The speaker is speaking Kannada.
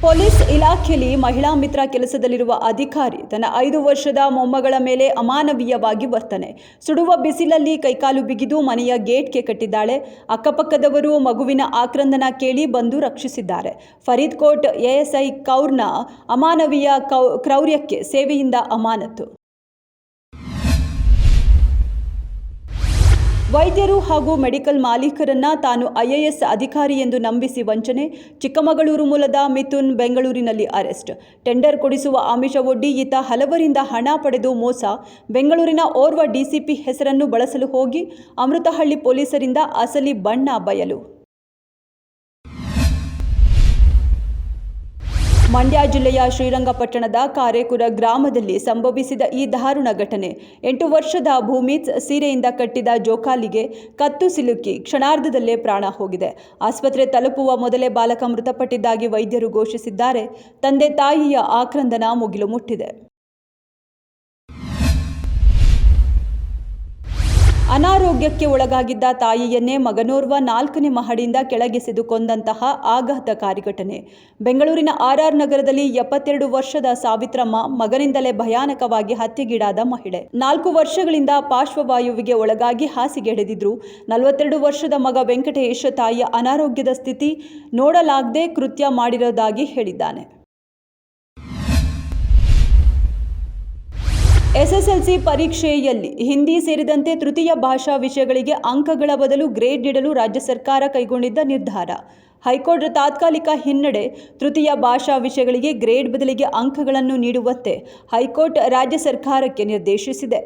ಪೊಲೀಸ್ ಇಲಾಖೆಯಲ್ಲಿ ಮಹಿಳಾ ಮಿತ್ರ ಕೆಲಸದಲ್ಲಿರುವ ಅಧಿಕಾರಿ ತನ್ನ 5 ವರ್ಷದ ಮೊಮ್ಮಗಳ ಮೇಲೆ ಅಮಾನವೀಯವಾಗಿ ವರ್ತನೆ. ಸುಡುವ ಬಿಸಿಲಲ್ಲಿ ಕೈಕಾಲು ಬಿಗಿದು ಮನೆಯ ಗೇಟ್ಗೆ ಕಟ್ಟಿದ್ದಾಳೆ. ಅಕ್ಕಪಕ್ಕದವರು ಮಗುವಿನ ಆಕ್ರಂದನ ಕೇಳಿ ಬಂದು ರಕ್ಷಿಸಿದ್ದಾರೆ. ಫರೀದ್ಕೋಟ್ ಎಎಸ್ಐ ಕೌರ್ನ ಅಮಾನವೀಯ ಕ್ರೌರ್ಯಕ್ಕೆ ಸೇವೆಯಿಂದ ಅಮಾನತು. ವೈದ್ಯರು ಹಾಗೂ ಮೆಡಿಕಲ್ ಮಾಲೀಕರನ್ನ ತಾನು IAS ಅಧಿಕಾರಿ ಎಂದು ನಂಬಿಸಿ ವಂಚನೆ. ಚಿಕ್ಕಮಗಳೂರು ಮೂಲದ ಮಿಥುನ್ ಬೆಂಗಳೂರಿನಲ್ಲಿ ಅರೆಸ್ಟ್. ಟೆಂಡರ್ ಕೊಡಿಸುವ ಆಮಿಷವೊಡ್ಡಿ ಈತ ಹಲವರಿಂದ ಹಣ ಪಡೆದು ಮೋಸ. ಬೆಂಗಳೂರಿನ ಓರ್ವ DCP ಹೆಸರನ್ನು ಬಳಸಲು ಹೋಗಿ ಅಮೃತಹಳ್ಳಿ ಪೊಲೀಸರಿಂದ ಅಸಲಿ ಬಣ್ಣ ಬಯಲು. ಮಂಡ್ಯ ಜಿಲ್ಲೆಯ ಶ್ರೀರಂಗಪಟ್ಟಣದ ಕಾರೇಕುರ ಗ್ರಾಮದಲ್ಲಿ ಸಂಭವಿಸಿದ ಈ ದಾರುಣ ಘಟನೆ. 8 ವರ್ಷದ ಭೂಮಿತ್ ಸೀರೆಯಿಂದ ಕಟ್ಟಿದ ಜೋಕಾಲಿಗೆ ಕತ್ತು ಸಿಲುಕಿ ಕ್ಷಣಾರ್ಧದಲ್ಲೇ ಪ್ರಾಣ ಹೋಗಿದೆ. ಆಸ್ಪತ್ರೆ ತಲುಪುವ ಮೊದಲೇ ಬಾಲಕ ಮೃತಪಟ್ಟಿದ್ದಾಗಿ ವೈದ್ಯರು ಘೋಷಿಸಿದ್ದಾರೆ. ತಂದೆ ತಾಯಿಯ ಆಕ್ರಂದನ ಮುಗಿಲು ಮುಟ್ಟಿದೆ. ಅನಾರೋಗ್ಯಕ್ಕೆ ಒಳಗಾಗಿದ್ದ ತಾಯಿಯನ್ನೇ ಮಗನೋರ್ವ 4ನೇ ಮಹಡಿಯಿಂದ ಕೆಳಗೆಸೆದು ಕೊಂದಂತಹ ಆಘಾತಕಾರಿ ಘಟನೆ. ಬೆಂಗಳೂರಿನ RR ನಗರದಲ್ಲಿ 72 ವರ್ಷದ ಸಾವಿತ್ರಮ್ಮ ಮಗನಿಂದಲೇ ಭಯಾನಕವಾಗಿ ಹತ್ಯೆಗೀಡಾದ ಮಹಿಳೆ. 4 ವರ್ಷಗಳಿಂದ ಪಾರ್ಶ್ವವಾಯುವಿಗೆ ಒಳಗಾಗಿ ಹಾಸಿಗೆ ಹಿಡಿದಿದ್ರು. 42 ವರ್ಷದ ಮಗ ವೆಂಕಟೇಶ್ ತಾಯಿಯ ಅನಾರೋಗ್ಯದ ಸ್ಥಿತಿ ನೋಡಲಾಗದೆ ಕೃತ್ಯ ಮಾಡಿರೋದಾಗಿ ಹೇಳಿದ್ದಾನೆ. SSLC ಪರೀಕ್ಷೆಯಲ್ಲಿ ಹಿಂದಿ ಸೇರಿದಂತೆ ತೃತೀಯ ಭಾಷಾ ವಿಷಯಗಳಿಗೆ ಅಂಕಗಳ ಬದಲು ಗ್ರೇಡ್ ನೀಡಲು ರಾಜ್ಯ ಸರ್ಕಾರ ಕೈಗೊಂಡಿದ್ದ ನಿರ್ಧಾರ. ಹೈಕೋರ್ಟ್ ತಾತ್ಕಾಲಿಕ ಹಿನ್ನಡೆ. ತೃತೀಯ ಭಾಷಾ ವಿಷಯಗಳಿಗೆ ಗ್ರೇಡ್ ಬದಲಿಗೆ ಅಂಕಗಳನ್ನು ನೀಡುವಂತೆ ಹೈಕೋರ್ಟ್ ರಾಜ್ಯ ಸರ್ಕಾರಕ್ಕೆ ನಿರ್ದೇಶಿಸಿದೆ.